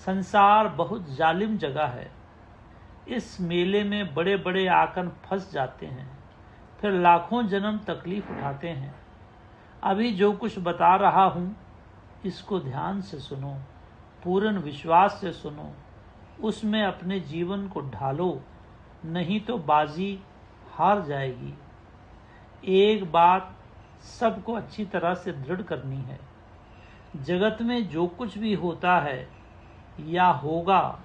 संसार बहुत जालिम जगह है। इस मेले में बड़े बड़े आकर फंस जाते हैं, फिर लाखों जन्म तकलीफ उठाते हैं। अभी जो कुछ बता रहा हूँ इसको ध्यान से सुनो, पूर्ण विश्वास से सुनो, उसमें अपने जीवन को ढालो, नहीं तो बाजी हार जाएगी। एक बात सबको अच्छी तरह से दृढ़ करनी है, जगत में जो कुछ भी होता है या होगा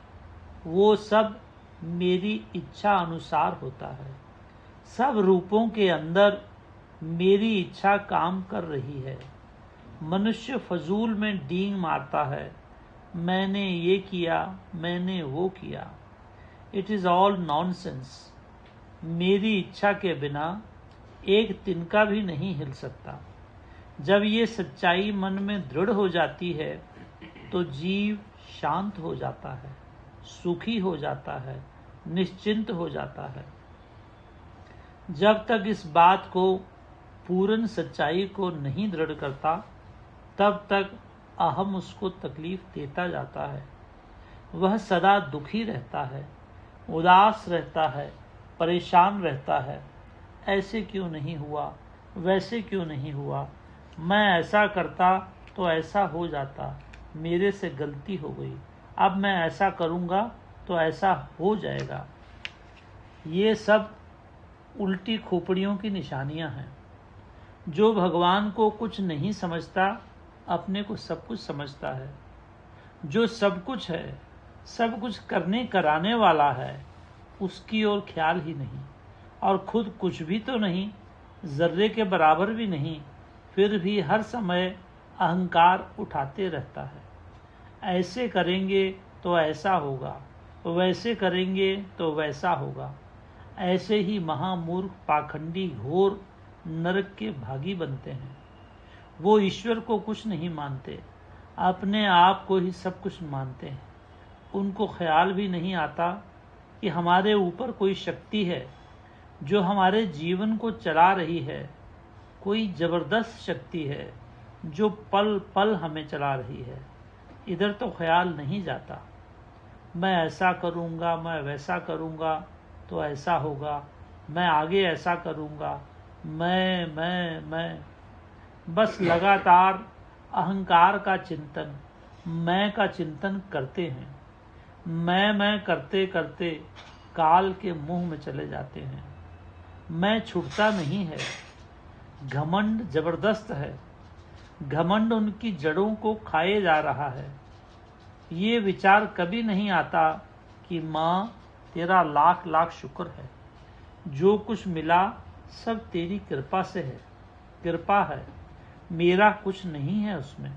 वो सब मेरी इच्छा अनुसार होता है। सब रूपों के अंदर मेरी इच्छा काम कर रही है। मनुष्य फजूल में डींग मारता है, मैंने ये किया, मैंने वो किया। It is all nonsense. मेरी इच्छा के बिना एक तिनका भी नहीं हिल सकता। जब ये सच्चाई मन में दृढ़ हो जाती है तो जीव शांत हो जाता है, सुखी हो जाता है, निश्चिंत हो जाता है। जब तक इस बात को, पूर्ण सच्चाई को नहीं दृढ़ करता, तब तक अहम उसको तकलीफ देता जाता है। वह सदा दुखी रहता है, उदास रहता है, परेशान रहता है। ऐसे क्यों नहीं हुआ, वैसे क्यों नहीं हुआ, मैं ऐसा करता तो ऐसा हो जाता, मेरे से गलती हो गई, अब मैं ऐसा करूँगा तो ऐसा हो जाएगा। ये सब उल्टी खोपड़ियों की निशानियां हैं। जो भगवान को कुछ नहीं समझता, अपने को सब कुछ समझता है। जो सब कुछ है, सब कुछ करने कराने वाला है, उसकी ओर ख्याल ही नहीं, और खुद कुछ भी तो नहीं, जर्रे के बराबर भी नहीं, फिर भी हर समय अहंकार उठाते रहता है। ऐसे करेंगे तो ऐसा होगा, वैसे करेंगे तो वैसा होगा। ऐसे ही महामूर्ख, पाखंडी, घोर नरक के भागी बनते हैं। वो ईश्वर को कुछ नहीं मानते, अपने आप को ही सब कुछ मानते हैं। उनको ख्याल भी नहीं आता कि हमारे ऊपर कोई शक्ति है जो हमारे जीवन को चला रही है, कोई जबरदस्त शक्ति है जो पल पल हमें चला रही है। इधर तो ख्याल नहीं जाता। मैं ऐसा करूँगा, मैं वैसा करूँगा तो ऐसा होगा, मैं आगे ऐसा करूँगा, मैं बस लगातार अहंकार का चिंतन, मैं का चिंतन करते हैं। मैं करते करते काल के मुंह में चले जाते हैं। मैं छूटता नहीं है। घमंड जबरदस्त है। घमंड उनकी जड़ों को खाए जा रहा है। ये विचार कभी नहीं आता कि माँ तेरा लाख लाख शुक्र है, जो कुछ मिला सब तेरी कृपा से है, कृपा है, मेरा कुछ नहीं है उसमें।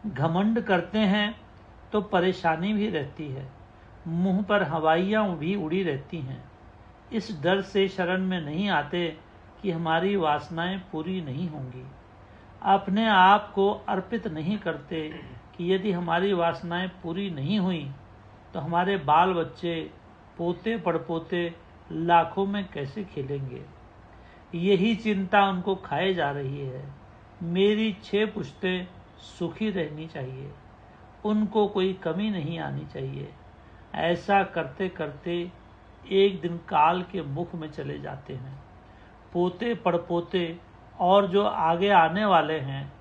घमंड करते हैं तो परेशानी भी रहती है, मुंह पर हवाइयाँ भी उड़ी रहती हैं। इस डर से शरण में नहीं आते कि हमारी वासनाएं पूरी नहीं होंगी। अपने आप को अर्पित नहीं करते कि यदि हमारी वासनाएं पूरी नहीं हुई तो हमारे बाल बच्चे, पोते पड़पोते लाखों में कैसे खेलेंगे। यही चिंता उनको खाए जा रही है। मेरी 6 पुश्तें सुखी रहनी चाहिए, उनको कोई कमी नहीं आनी चाहिए। ऐसा करते करते एक दिन काल के मुख में चले जाते हैं। पोते पड़पोते और जो आगे आने वाले हैं,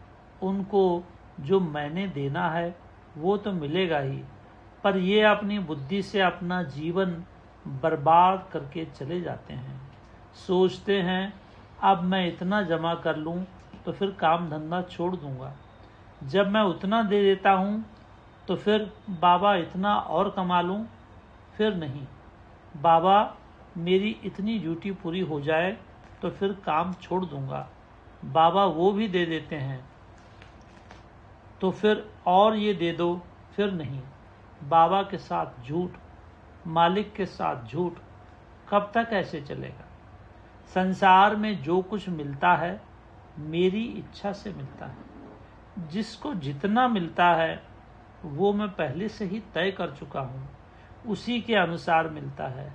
उनको जो मैंने देना है वो तो मिलेगा ही, पर ये अपनी बुद्धि से अपना जीवन बर्बाद करके चले जाते हैं। सोचते हैं अब मैं इतना जमा कर लूं तो फिर काम धंधा छोड़ दूंगा। जब मैं उतना दे देता हूँ तो फिर बाबा इतना और कमा लूँ, फिर नहीं, बाबा मेरी इतनी ड्यूटी पूरी हो जाए तो फिर काम छोड़ दूंगा। बाबा वो भी दे देते हैं तो फिर और ये दे दो, फिर नहीं। बाबा के साथ झूठ, मालिक के साथ झूठ, कब तक ऐसे चलेगा। संसार में जो कुछ मिलता है मेरी इच्छा से मिलता है। जिसको जितना मिलता है वो मैं पहले से ही तय कर चुका हूँ, उसी के अनुसार मिलता है।